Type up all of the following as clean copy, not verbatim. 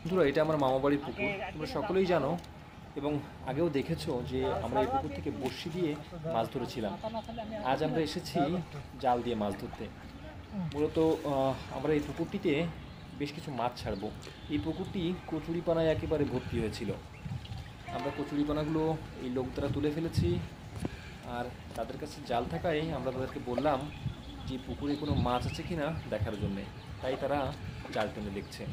বন্ধুরা, এটা আমার মামাবাড়ির পুকুর, তোমরা সকলেই জানো এবং আগেও দেখেছো যে আমরা এই পুকুর থেকে বড়শি দিয়ে মাছ ধরেছিলাম। আজ আমরা এসেছি জাল দিয়ে মাছ ধরতে। মূলত আমরা এই পুকুরটিতে বেশ কিছু মাছ ছাড়বো। এই পুকুরটি কচুরিপানায় একেবারে ভর্তি হয়েছিল। আমরা কচুরিপানাগুলো এই লোক দ্বারা তুলে ফেলেছি, আর তাদের কাছে জাল থাকায় আমরা তাদেরকে বললাম যে পুকুরে কোনো মাছ আছে কিনা দেখার জন্যে। তাই তারা জাল টেনে দেখছে।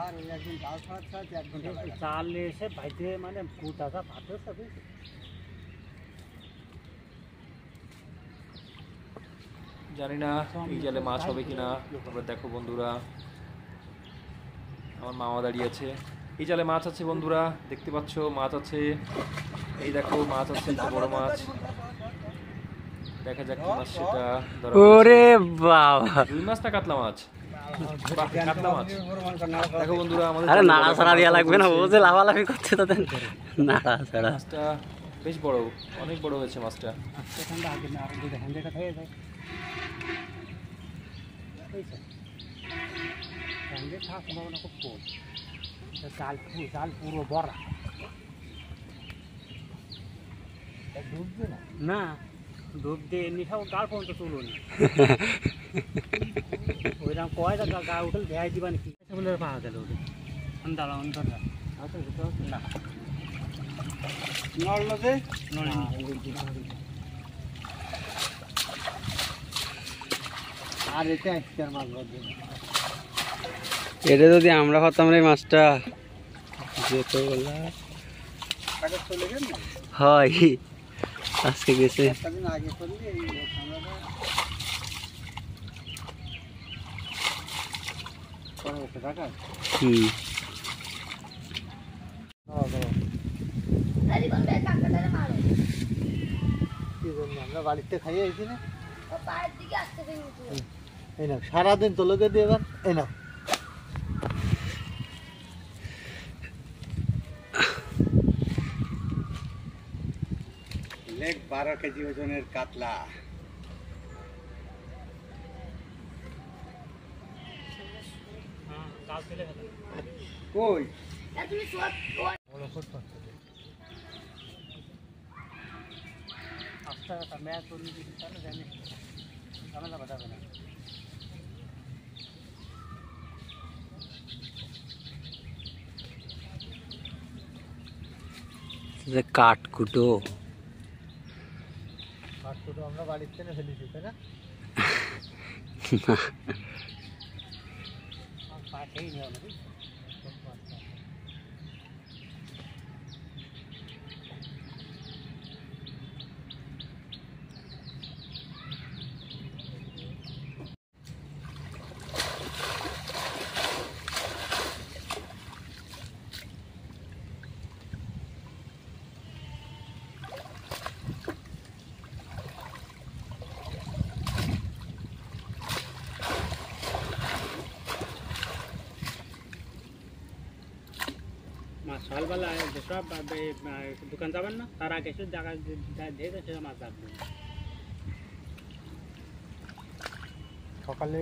আর ওই একদিন জাল ছাড়াতে 1 ঘন্টা লাগে। জাল এসে বাইতে মানে গোটাটা ভাতে সবই জানি না এই জালে মাছ হবে কিনা। তোমরা দেখো বন্ধুরা, আমার মামা দাঁড়িয়ে আছে। এই জালে মাছ আছে বন্ধুরা, দেখতে পাচ্ছ মাছ আছে। এই দেখো মাছ আছে, একটা বড় মাছ। দেখা যাক কি মাছ সেটা। ওরে বাবা, রুই মাছ না কাতলা মাছ? বাহ, কাতলা মাছ। দেখো বন্ধুরা, আমাদের আরে নাড়া ছাড়া দিয়া লাগবে না, ও যে লাফালাফি করছে তাদের নাড়া ছাড়া। মাছটা বেশ বড়, অনেক বড় হয়েছে মাছটা। জাল পুরো ভরা না, ডুব দিয়ে এমনি সব গাল পর্যন্ত তুলুন। ওইরকম কয় গা উঠল দেয় দিবা নাকি বলে পাওয়া গেল দাঁড়া অন্তর না নড়লো যে আর এটা একটা মাছ ধরবে না। এটা যদি আমরা হতাম রে মাছটা যেত বলা চলে গেল হয় আজকে গেছে। আগে করলে এই আমরা বাড়িতে খাইয়ে আইছি না, এই না সারাদিন তো লোকে দিয়ে এবার এই না লেগ 12 কেজি ওজনের কাতলা। কই কাঠকুটো আমরা বাড়ির থেকে ফেলেছি তাই না? সকালবেলা যেসব দোকান যাবেন না তার আগে এসে জায়গা দিয়ে সে মাছ রাখবেন। সকালে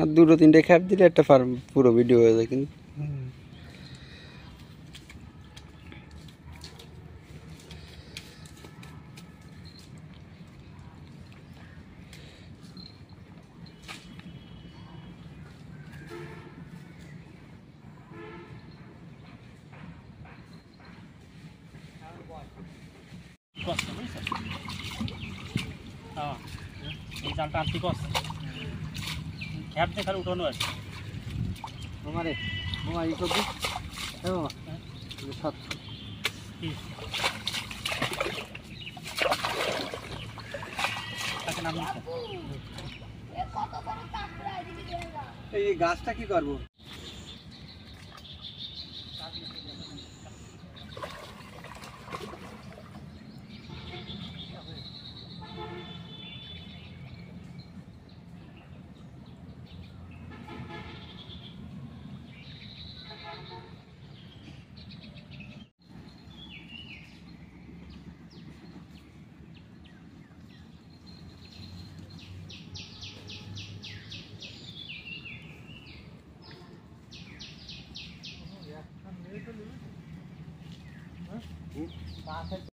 আর 2-3টে খ্যাপ দিলে একটা পুরো ভিডিও হয়ে যায়। কিন্তু এই জালটা আনতে কষ্ট খ্যাপ দিয়ে খালি উঠানো আছে আমারে মামা ই করবি হ্যাঁ মামা সব এই গাছটা কি করবো? পাশের